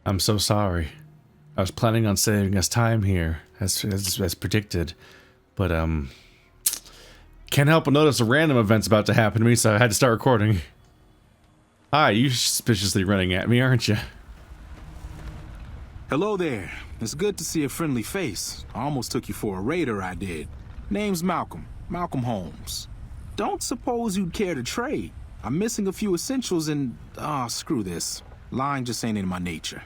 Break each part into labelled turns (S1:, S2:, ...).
S1: I'm so sorry. I was planning on saving us time here, as predicted, but can't help but notice a random event's about to happen to me, so I had to start recording. Hi, you suspiciously running at me, aren't you?
S2: Hello there. It's good to see a friendly face. I almost took you for a raider, I did. Name's Malcolm. Malcolm Holmes. Don't suppose you'd care to trade. I'm missing a few essentials and... screw this. Lying just ain't in my nature.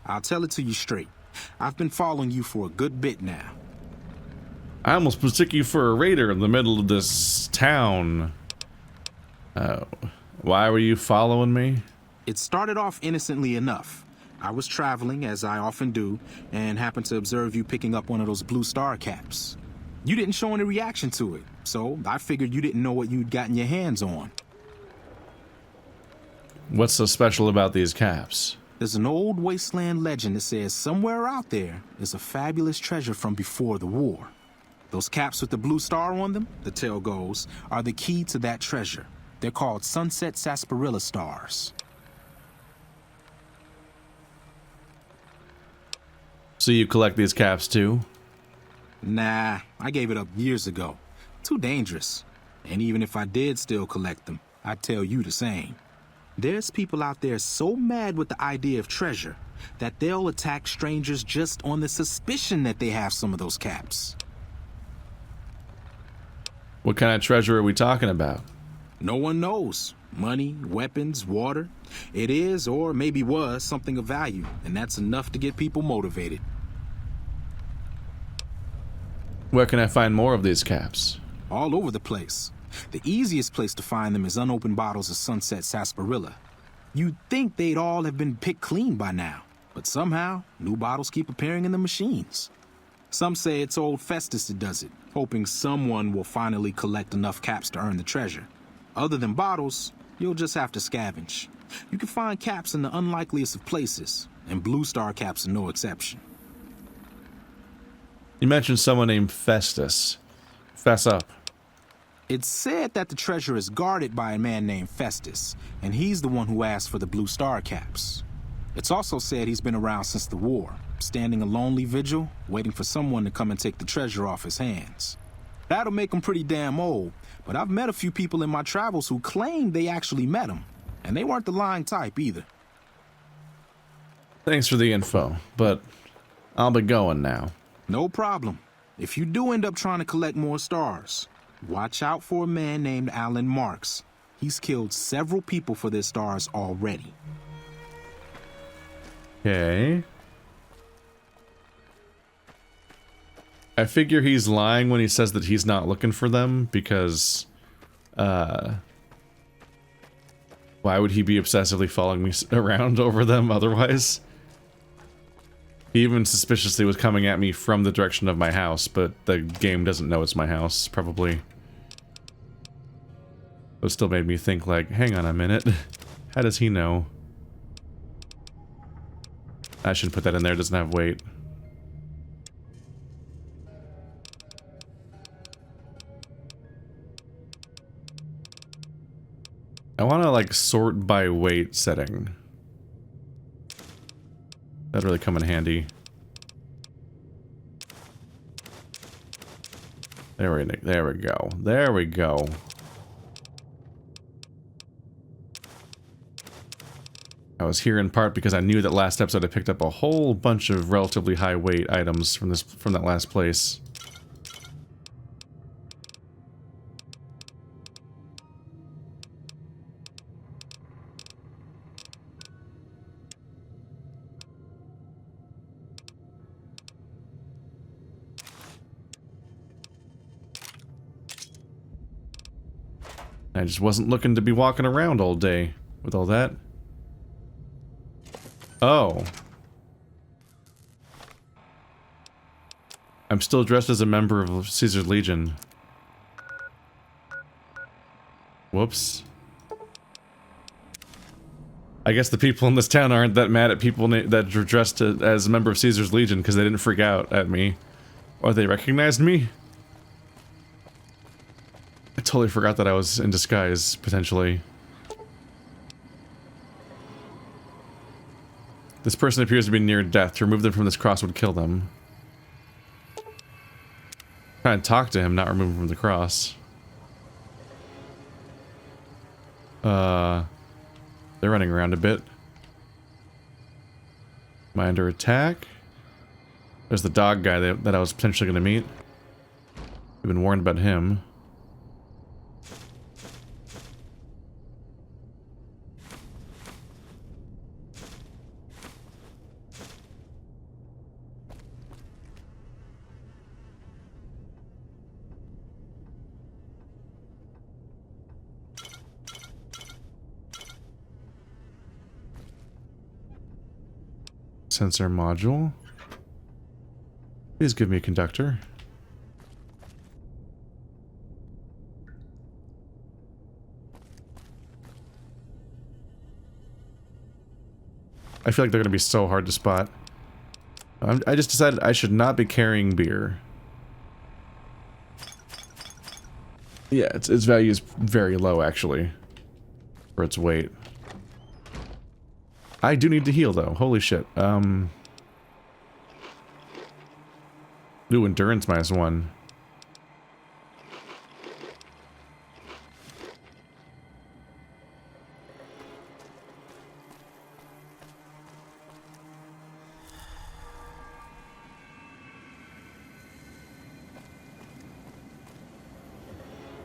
S2: I'll tell it to you straight. I've been following you for a good bit now.
S1: I almost mistook you for a raider in the middle of this town. Why were you following me?
S2: It started off innocently enough. I was traveling, as I often do, and happened to observe you picking up one of those blue star caps. You didn't show any reaction to it, so I figured you didn't know what you'd gotten your hands on.
S1: What's so special about these caps?
S2: There's an old wasteland legend that says somewhere out there is a fabulous treasure from before the war. Those caps with the blue star on them, the tale goes, are the key to that treasure. They're called sunset sarsaparilla stars.
S1: So you collect these caps too?
S2: Nah, I gave it up years ago. Too dangerous. And even if I did still collect them, I'd tell you the same. There's people out there so mad with the idea of treasure that they'll attack strangers just on the suspicion that they have some of those caps.
S1: What kind of treasure are we talking about?
S2: No one knows. Money, weapons, water. It is, or maybe was, something of value, and that's enough to get people motivated.
S1: Where can I find more of these caps?
S2: All over the place. The easiest place to find them is unopened bottles of sunset sarsaparilla. You'd think they'd all have been picked clean by now, but somehow, new bottles keep appearing in the machines. Some say it's old Festus that does it, hoping someone will finally collect enough caps to earn the treasure. Other than bottles, you'll just have to scavenge. You can find caps in the unlikeliest of places, and blue star caps are no exception.
S1: You mentioned someone named Festus. Fess up.
S2: It's said that the treasure is guarded by a man named Festus, and he's the one who asked for the blue star caps. It's also said he's been around since the war, standing a lonely vigil, waiting for someone to come and take the treasure off his hands. That'll make him pretty damn old, but I've met a few people in my travels who claim they actually met him, and they weren't the lying type either.
S1: Thanks for the info, but I'll be going now.
S2: No problem. If you do end up trying to collect more stars, watch out for a man named Alan Marks. He's killed several people for their stars already.
S1: Okay. I figure he's lying when he says that he's not looking for them, because, why would he be obsessively following me around over them otherwise? He even suspiciously was coming at me from the direction of my house, but the game doesn't know it's my house, probably. It still made me think, like, hang on a minute. How does he know? I shouldn't put that in there, it doesn't have weight. I want to, like, sort by weight setting. That'd really come in handy. There we go. There we go. I was here in part because I knew that last episode I picked up a whole bunch of relatively high weight items from that last place. I just wasn't looking to be walking around all day with all that. Oh. I'm still dressed as a member of Caesar's Legion. Whoops. I guess the people in this town aren't that mad at people that are dressed as a member of Caesar's Legion because they didn't freak out at me. Or they recognized me. I totally forgot that I was in disguise, potentially. This person appears to be near death. To remove them from this cross would kill them. Try and talk to him, not remove him from the cross. They're running around a bit. Am I under attack? There's the dog guy that I was potentially going to meet. I've been warned about him. Sensor module. Please give me a conductor. I feel like they're going to be so hard to spot. I just decided I should not be carrying beer. Yeah, its value is very low, actually, for its weight. I do need to heal, though. Holy shit. Ooh, endurance -1.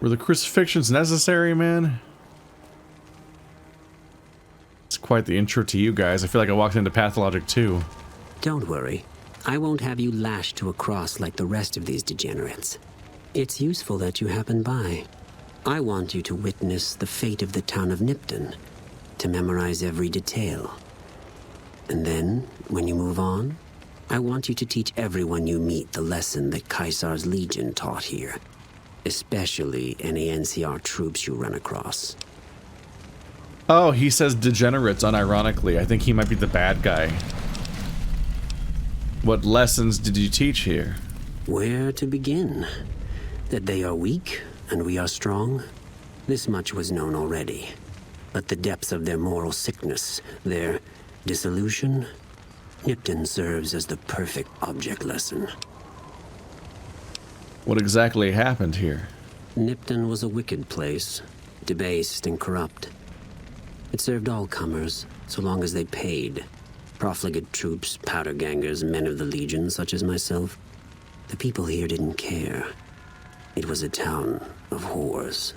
S1: Were the crucifixions necessary, man? It's quite the intro to you guys. I feel like I walked into Pathologic too.
S3: Don't worry. I won't have you lashed to a cross like the rest of these degenerates. It's useful that you happen by. I want you to witness the fate of the town of Nipton, to memorize every detail. And then, when you move on, I want you to teach everyone you meet the lesson that Caesar's Legion taught here. Especially any NCR troops you run across.
S1: Oh, he says degenerates unironically. I think he might be the bad guy. What lessons did you teach here?
S3: Where to begin? That they are weak and we are strong? This much was known already. But the depths of their moral sickness, their dissolution, Nipton serves as the perfect object lesson.
S1: What exactly happened here?
S3: Nipton was a wicked place, debased and corrupt. It served all comers, so long as they paid. Profligate troops, powder gangers, men of the Legion, such as myself. The people here didn't care. It was a town of whores.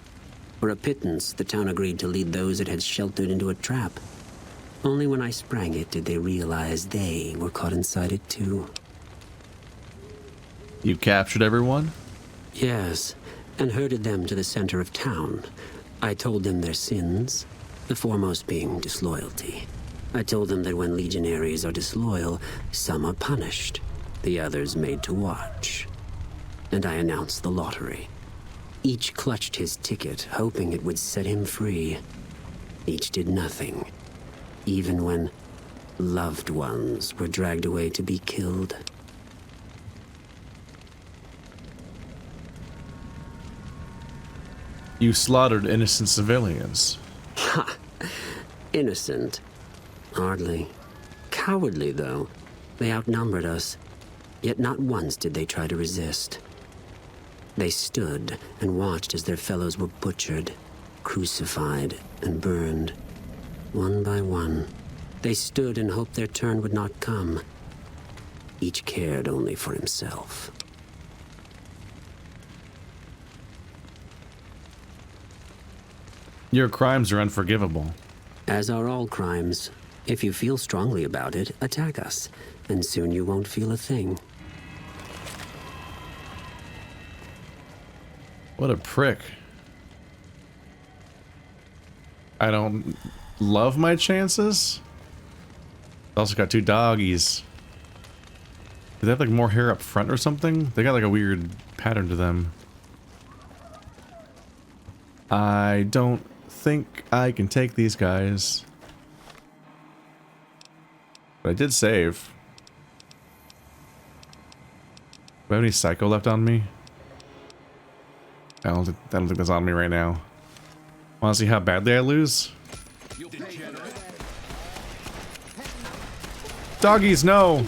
S3: For a pittance, the town agreed to lead those it had sheltered into a trap. Only when I sprang it did they realize they were caught inside it too.
S1: You captured everyone?
S3: Yes, and herded them to the center of town. I told them their sins, the foremost being disloyalty. I told them that when legionaries are disloyal, some are punished, the others made to watch. And I announced the lottery. Each clutched his ticket, hoping it would set him free. Each did nothing, even when loved ones were dragged away to be killed.
S1: You slaughtered innocent civilians.
S3: Ha! Innocent. Hardly. Cowardly, though. They outnumbered us. Yet not once did they try to resist. They stood and watched as their fellows were butchered, crucified, and burned. One by one. They stood and hoped their turn would not come. Each cared only for himself.
S1: Your crimes are unforgivable.
S3: As are all crimes. If you feel strongly about it, attack us, and soon you won't feel a thing.
S1: What a prick. I don't love my chances. Also got 2 doggies. Do they have like more hair up front or something? They got like a weird pattern to them. I don't think I can take these guys. But I did save. Do I have any psycho left on me? I don't think that's on me right now. Want to see how badly I lose? Doggies, no!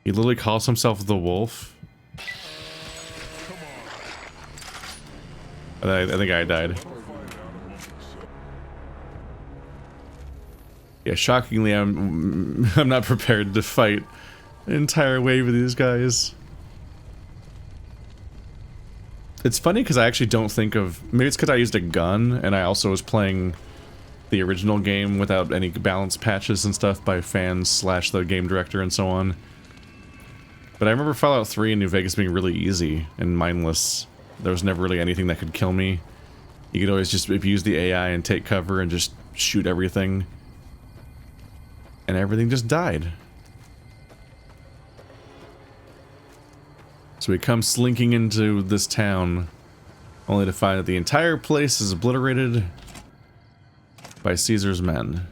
S1: He literally calls himself the wolf. I think I died. Yeah, shockingly, I'm not prepared to fight an entire wave of these guys. It's funny because I actually don't think of... Maybe it's because I used a gun, and I also was playing the original game without any balance patches and stuff by fans slash the game director and so on. But I remember Fallout 3 in New Vegas being really easy and mindless. There was never really anything that could kill me. You could always just abuse the AI and take cover and just shoot everything. And everything just died. So we come slinking into this town, only to find that the entire place is obliterated by Caesar's men.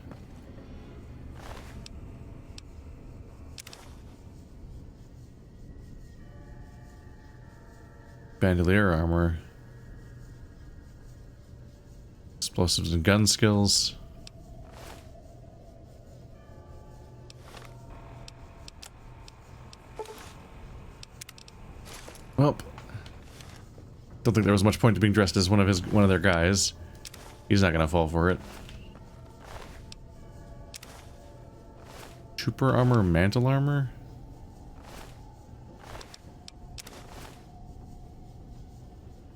S1: Bandolier armor. Explosives and gun skills. Well, don't think there was much point to being dressed as one of their guys. He's not gonna fall for it. Trooper armor, mantle armor.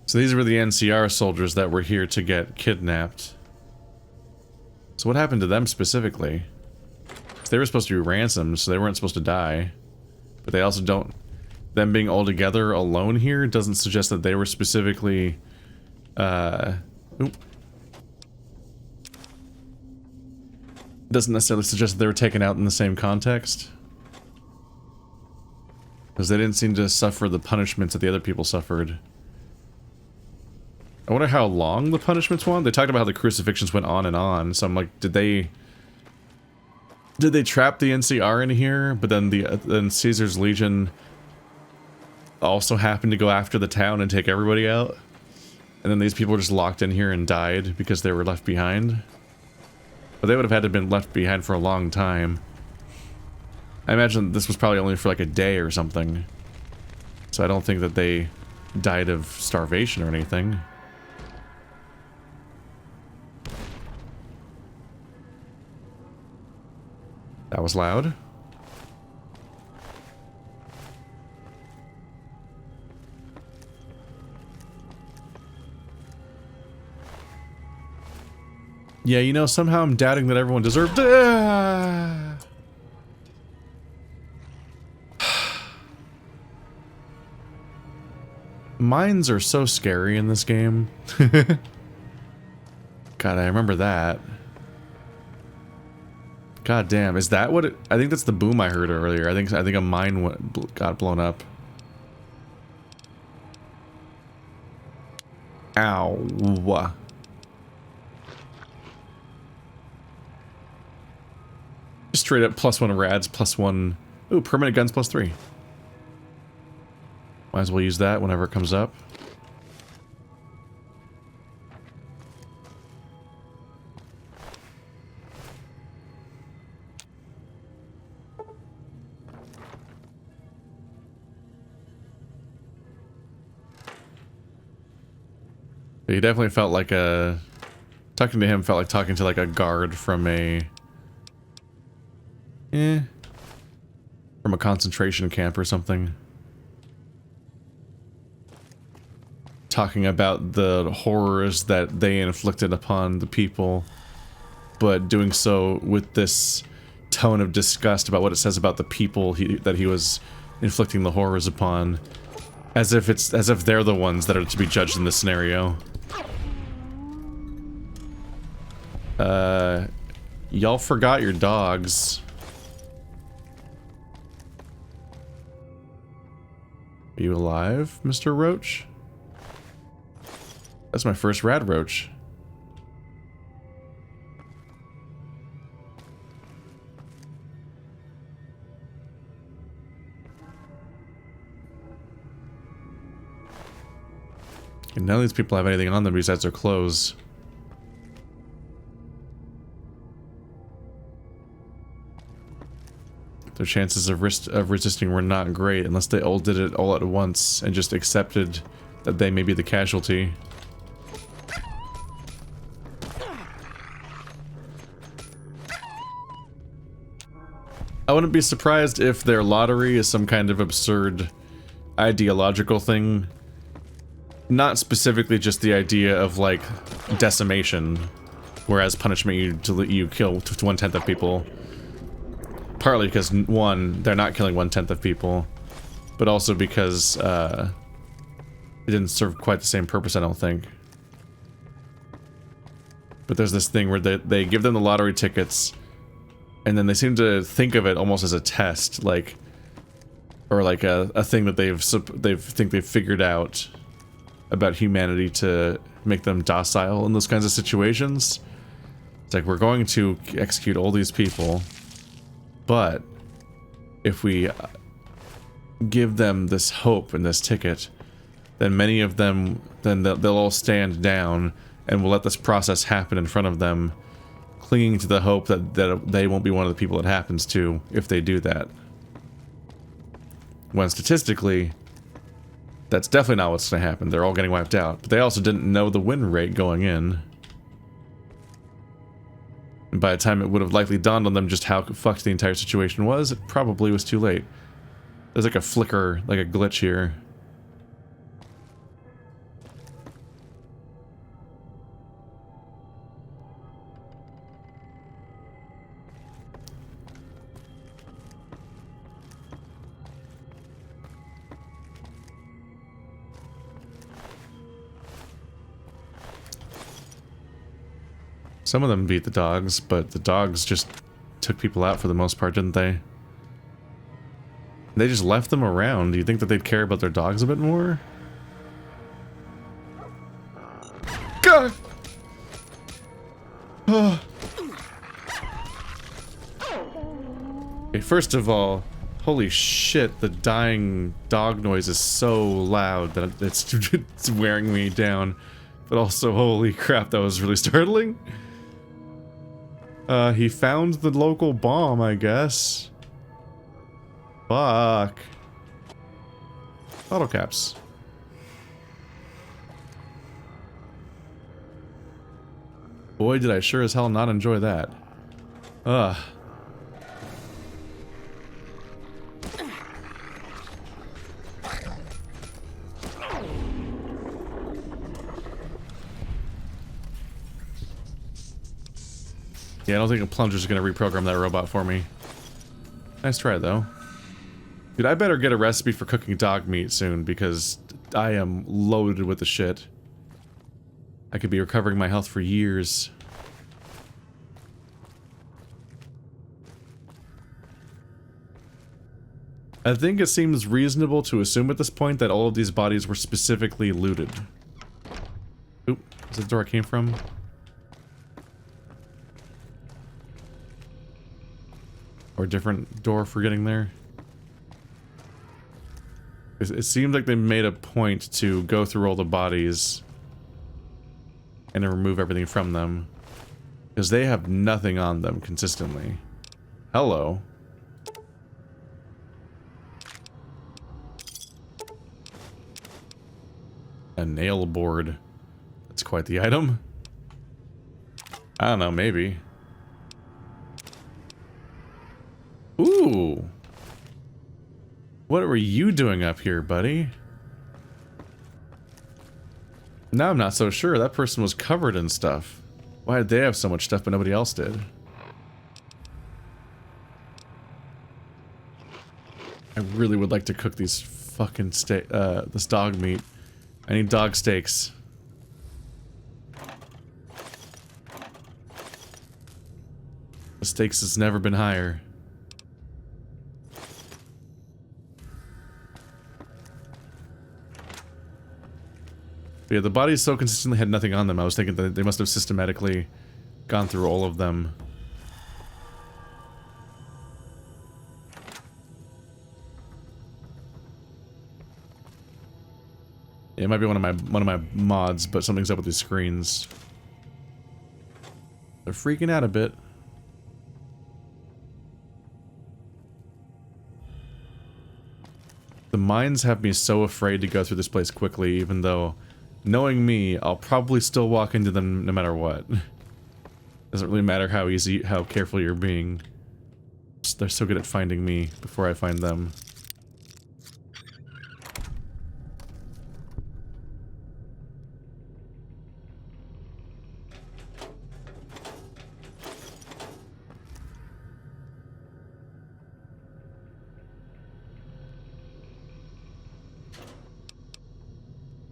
S1: So these were the NCR soldiers that were here to get kidnapped. So what happened to them specifically? They were supposed to be ransomed, so they weren't supposed to die. But they also don't... Them being all together alone here doesn't suggest that they were specifically... Doesn't necessarily suggest that they were taken out in the same context. Because they didn't seem to suffer the punishments that the other people suffered. I wonder how long the punishments went. They talked about how the crucifixions went on, so I'm like, did they trap the NCR in here, but then then Caesar's Legion also happened to go after the town and take everybody out? And then these people were just locked in here and died because they were left behind? But they would have had to have been left behind for a long time. I imagine this was probably only for like a day or something. So I don't think that they died of starvation or anything. That was loud. Yeah, you know, somehow I'm doubting that everyone deserved... Mines are so scary in this game. God, I remember that. God damn, is that what it... I think that's the boom I heard earlier. I think a mine got blown up. Ow. Just straight up +1 rads, +1... Ooh, permanent guns +3. Might as well use that whenever it comes up. He definitely felt like a... Talking to him felt like talking to like a guard from a... From a concentration camp or something. Talking about the horrors that they inflicted upon the people, but doing so with this tone of disgust about what it says about the people that he was inflicting the horrors upon. As if they're the ones that are to be judged in this scenario. Y'all forgot your dogs. Are you alive, Mr. Roach? That's my first rad roach. And none of these people have anything on them besides their clothes. their chances of resisting were not great unless they all did it all at once and just accepted that they may be the casualty. I wouldn't be surprised if their lottery is some kind of absurd ideological thing. Not specifically just the idea of, like, decimation, whereas punishment you kill 1/10 of people. Partly because, one, they're not killing 1/10 of people, but also because it didn't serve quite the same purpose, I don't think. But there's this thing where they give them the lottery tickets, and then they seem to think of it almost as a test, like, or like a thing that they've figured out about humanity to make them docile in those kinds of situations. It's like, we're going to execute all these people, but if we give them this hope and this ticket, then many of them, then they'll all stand down, and we'll let this process happen in front of them, clinging to the hope that they won't be one of the people it happens to if they do that. When statistically, that's definitely not what's going to happen. They're all getting wiped out. But they also didn't know the win rate going in. And by the time it would have likely dawned on them just how fucked the entire situation was, it probably was too late. There's like a flicker, like a glitch here. Some of them beat the dogs, but the dogs just took people out for the most part, didn't they? They just left them around. Do you think that they'd care about their dogs a bit more? God! Oh. Okay, first of all, holy shit, the dying dog noise is so loud that it's wearing me down. But also, holy crap, that was really startling. He found the local bomb, I guess. Fuck. Bottle caps. Boy, did I sure as hell not enjoy that. Ugh. Yeah, I don't think a plunger's gonna reprogram that robot for me. Nice try, though. Dude, I better get a recipe for cooking dog meat soon, because I am loaded with the shit. I could be recovering my health for years. I think it seems reasonable to assume at this point that all of these bodies were specifically looted. Oop, is that the door I came from? Or a different door for getting there? It seems like they made a point to go through all the bodies and to remove everything from them. Because they have nothing on them consistently. Hello. A nail board. That's quite the item. I don't know, maybe. Ooh. What were you doing up here, buddy? Now I'm not so sure. That person was covered in stuff. Why did they have so much stuff but nobody else did? I really would like to cook these fucking this dog meat. I need dog steaks. The stakes has never been higher. But yeah, the bodies so consistently had nothing on them. I was thinking that they must have systematically gone through all of them. Yeah, it might be one of my mods, but something's up with these screens. They're freaking out a bit. mines have me so afraid to go through this place quickly, even though, knowing me, I'll probably still walk into them no matter what. Doesn't really matter how careful you're being. They're so good at finding me before I find them.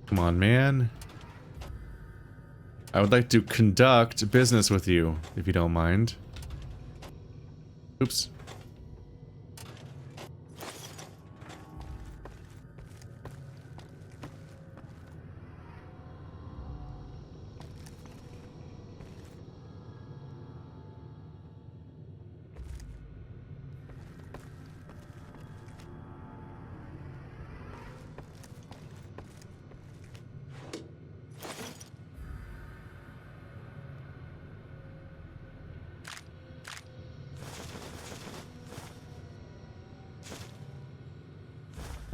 S1: Come on, man. I would like to conduct business with you, if you don't mind. Oops.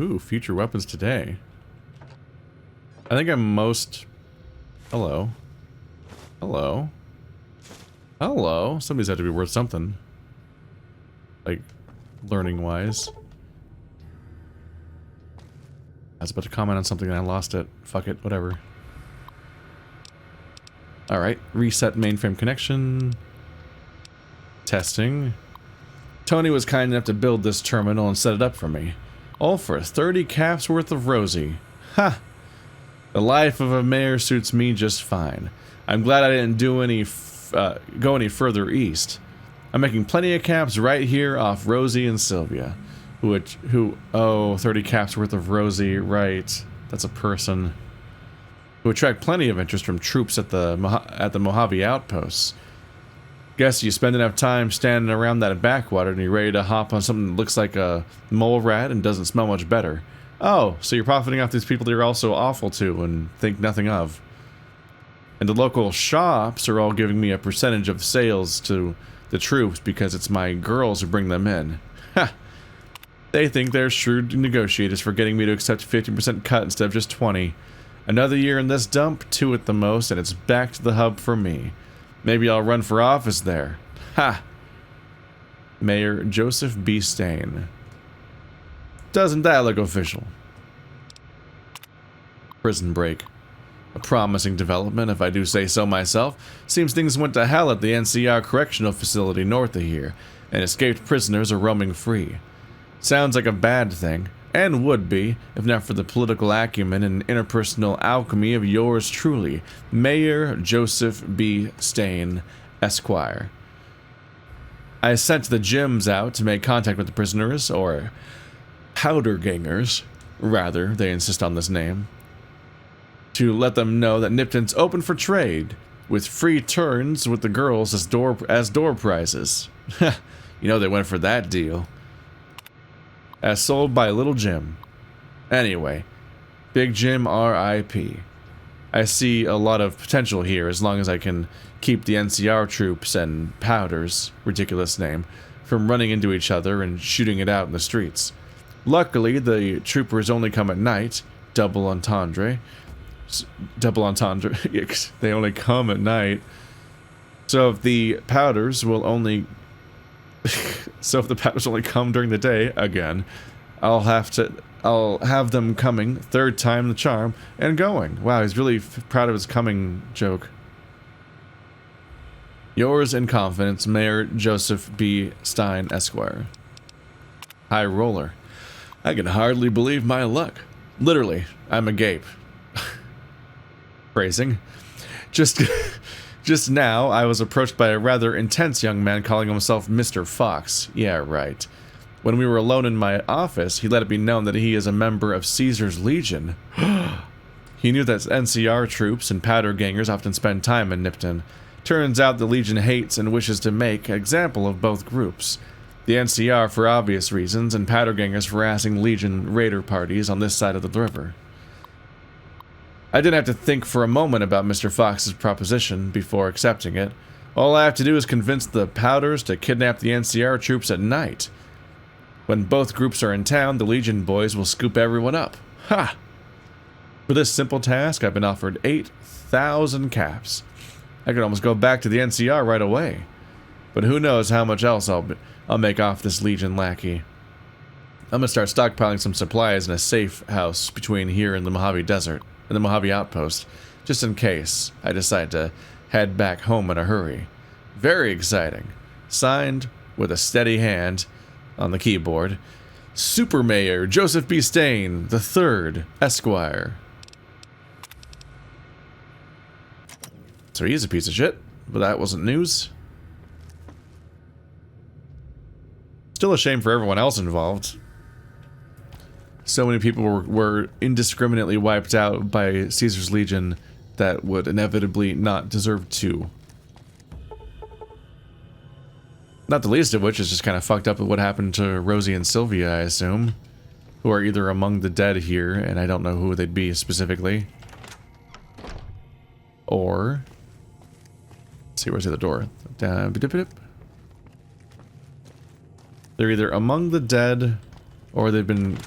S1: Ooh, future weapons today. I think I'm most... Hello. Hello. Hello. Somebody's had to be worth something. Like, learning-wise. I was about to comment on something and I lost it. Fuck it, whatever. Alright, reset mainframe connection. Testing. Tony was kind enough to build this terminal and set it up for me. All for 30 caps worth of Rosie. Ha! The life of a mayor suits me just fine. I'm glad I didn't do go any further east. I'm making plenty of caps right here off Rosie and Sylvia. Oh, 30 caps worth of Rosie, right. That's a person. Who attract plenty of interest from troops at the Mojave outposts. Guess you spend enough time standing around that backwater and you're ready to hop on something that looks like a mole rat and doesn't smell much better. Oh, so you're profiting off these people that you're also awful to and think nothing of. And the local shops are all giving me a percentage of sales to the troops because it's my girls who bring them in. Ha! They think they're shrewd negotiators for getting me to accept 50% cut instead of just 20. Another year in this dump, 2 at the most, and it's back to the hub for me. Maybe I'll run for office there. Ha! Mayor Joseph B. Stain. Doesn't that look official? Prison break. A promising development, if I do say so myself. Seems things went to hell at the NCR correctional facility north of here, and escaped prisoners are roaming free. Sounds like a bad thing, and would be, if not for the political acumen and interpersonal alchemy of yours truly, Mayor Joseph B. Stain, Esquire. I sent the Jims out to make contact with the prisoners, or powder gangers, rather, they insist on this name, to let them know that Nipton's open for trade, with free turns with the girls as door prizes. You know they went for that deal. As sold by Little Jim. Anyway, Big Jim R.I.P. I see a lot of potential here as long as I can keep the NCR troops and Powders, ridiculous name, from running into each other and shooting it out in the streets. Luckily, the troopers only come at night, double entendre. They only come at night. So if the Powders only come during the day, again, I'll have them coming, third time the charm, and going. Wow, he's really proud of his coming joke. Yours in confidence, Mayor Joseph B. Stein, Esquire. High roller. I can hardly believe my luck. Literally, I'm agape. Phrasing. Just now, I was approached by a rather intense young man calling himself Mr. Fox. Yeah, right. When we were alone in my office, he let it be known that he is a member of Caesar's Legion. He knew that NCR troops and powder gangers often spend time in Nipton. Turns out the Legion hates and wishes to make an example of both groups. The NCR for obvious reasons, and powder gangers for harassing Legion raider parties on this side of the river. I didn't have to think for a moment about Mr. Fox's proposition before accepting it. All I have to do is convince the Powders to kidnap the NCR troops at night. When both groups are in town, the Legion boys will scoop everyone up. Ha! For this simple task, I've been offered 8,000 caps. I could almost go back to the NCR right away. But who knows how much else I'll make off this Legion lackey. I'm gonna start stockpiling some supplies in a safe house between here and the Mojave Desert, and the Mojave Outpost, just in case I decide to head back home in a hurry. Very exciting. Signed, with a steady hand on the keyboard, Super Mayor Joseph B. Stain III, Esquire. So he's a piece of shit, but that wasn't news. Still a shame for everyone else involved. So many people were indiscriminately wiped out by Caesar's Legion that would inevitably not deserve to. Not the least of which is just kind of fucked up with what happened to Rosie and Sylvia, I assume. Who are either among the dead here, and I don't know who they'd be specifically. Or... let's see, where's the other door? They're either among the dead, or they've been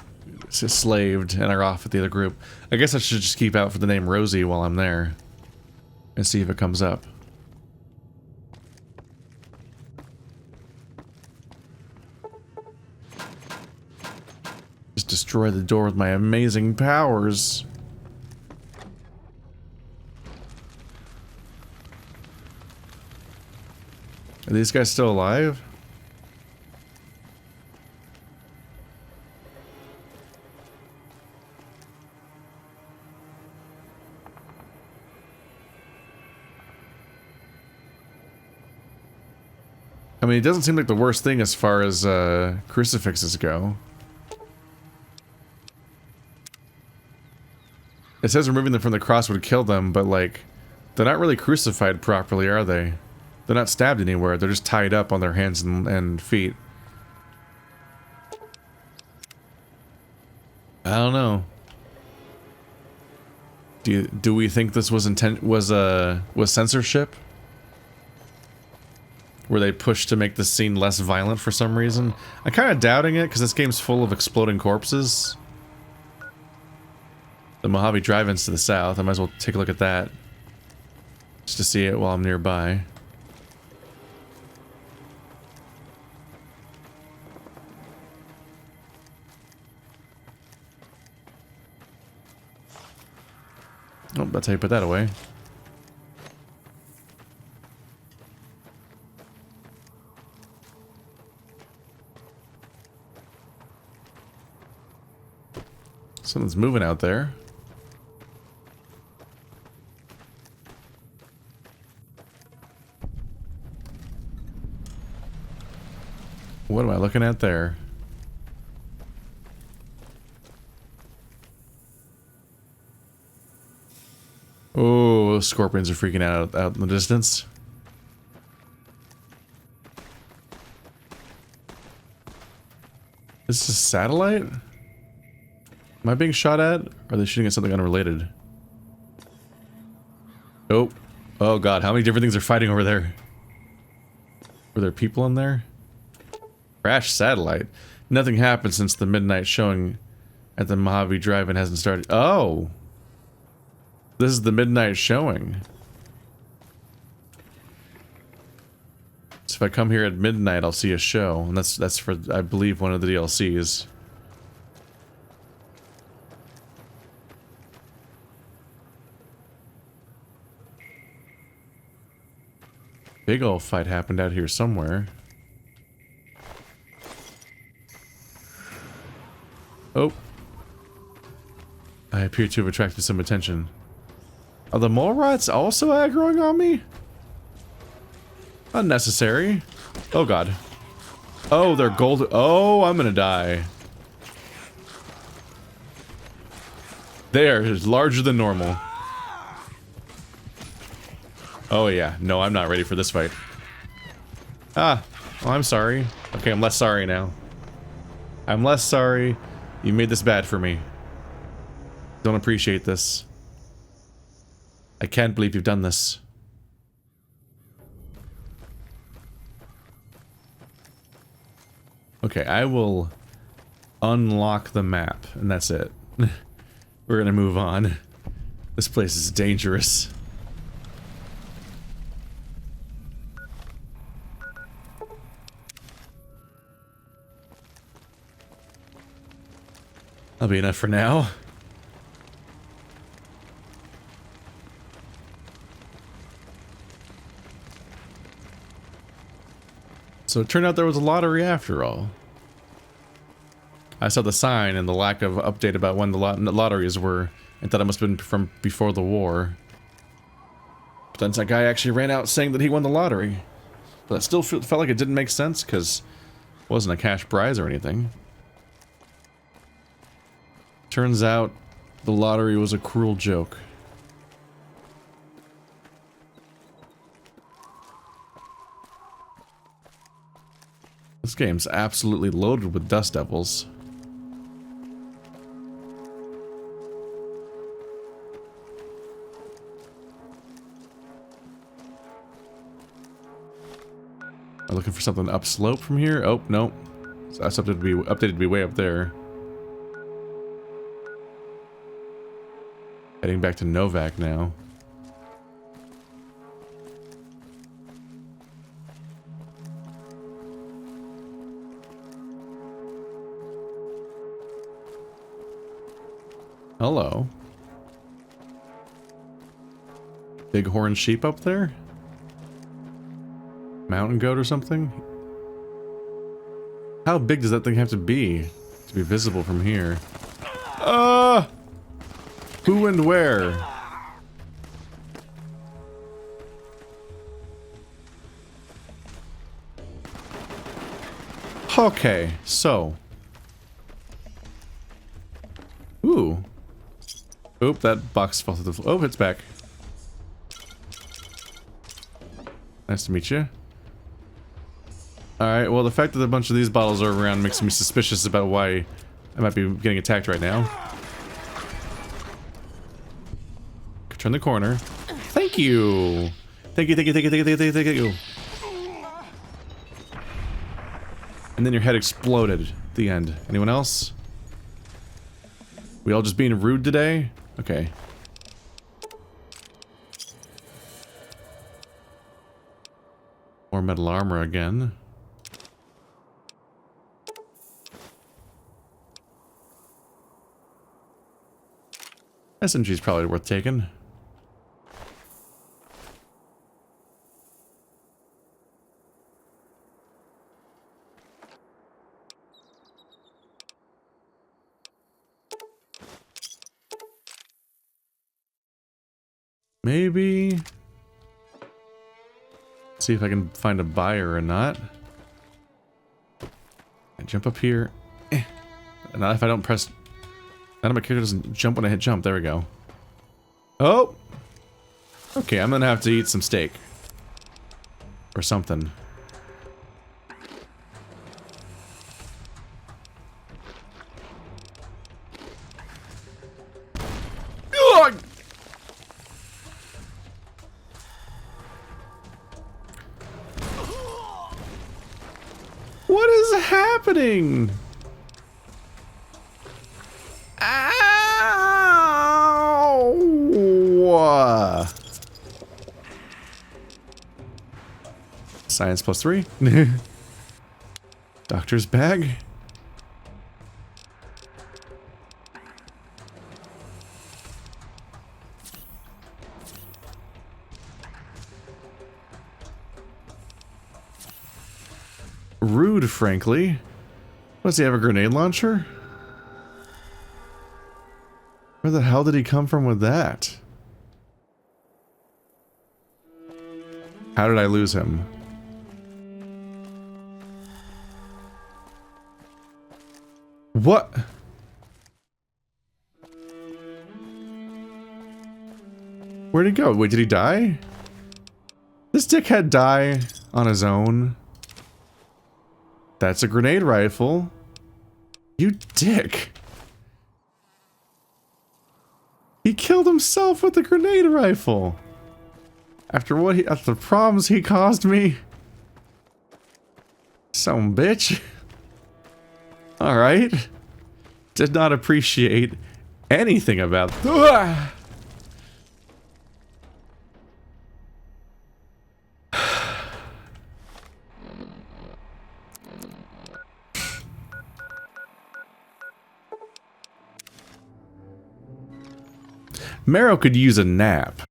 S1: slaved and are off with the other group. I guess I should just keep out for the name Rosie while I'm there. And see if it comes up. Just destroy the door with my amazing powers. Are these guys still alive? I mean, it doesn't seem like the worst thing as far as crucifixes go. It says removing them from the cross would kill them, but like, they're not really crucified properly, are they? They're not stabbed anywhere, they're just tied up on their hands and feet. I don't know. Do we think this was was censorship? Were they pushed to make the scene less violent for some reason? I'm kind of doubting it, because this game's full of exploding corpses. The Mojave Drive-In's to the south. I might as well take a look at that. Just to see it while I'm nearby. Oh, that's how you put that away. Something's moving out there. What am I looking at there? Oh, those scorpions are freaking out in the distance. Is this a satellite? Am I being shot at? Or are they shooting at something unrelated? Oh. Oh god, how many different things are fighting over there? Were there people in there? Crash satellite. Nothing happened since the midnight showing at the Mojave Drive-In hasn't started. Oh! This is the midnight showing. So if I come here at midnight, I'll see a show. And that's for, I believe, one of the DLCs. Big ol' fight happened out here somewhere. Oh. I appear to have attracted some attention. Are the mole rats also aggroing on me? Unnecessary. Oh god. Oh, they're gold. Oh, I'm gonna die. They are larger than normal. Oh yeah. No, I'm not ready for this fight. Ah. Oh, I'm sorry. Okay, I'm less sorry now. I'm less sorry. You made this bad for me. Don't appreciate this. I can't believe you've done this. Okay, I will unlock the map, and that's it. We're gonna move on. This place is dangerous. That'll be enough for now. So it turned out there was a lottery after all. I saw the sign and the lack of update about when the lotteries were, and thought it must have been from before the war. But then that guy actually ran out saying that he won the lottery. But it still felt like it didn't make sense because it wasn't a cash prize or anything. Turns out the lottery was a cruel joke. This game's absolutely loaded with dust devils. I'm looking for something upslope from here. Oh, no. So that's updated to be way up there. Heading back to Novak now. Hello. Bighorn sheep up there? Mountain goat or something? How big does that thing have to be visible from here? Who and where? Okay, so. Ooh. Oop, that box fell to the floor. Oh, it's back. Nice to meet you. Alright, well, the fact that a bunch of these bottles are around makes me suspicious about why I might be getting attacked right now. Turn the corner. Thank you! Thank you, thank you, thank you, thank you, thank you, thank you. And then your head exploded at the end. Anyone else? We all just being rude today? Okay. More metal armor again. SMG's probably worth taking. Maybe. See if I can find a buyer or not. I jump up here. Not if I don't press. None of my character doesn't jump when I hit jump. There we go. Oh! Okay, I'm gonna have to eat some steak. Or something. Ugh! What is happening? Ow! Science +3. Doctor's bag. Rude, frankly. Does he have a grenade launcher? Where the hell did he come from with that? How did I lose him? What? Where'd he go? Wait, did he die? This dickhead die on his own? That's a grenade rifle. You dick. He killed himself with the grenade rifle. After the problems he caused me. Some bitch. Alright. did not appreciate anything about. Marrow could use a nap.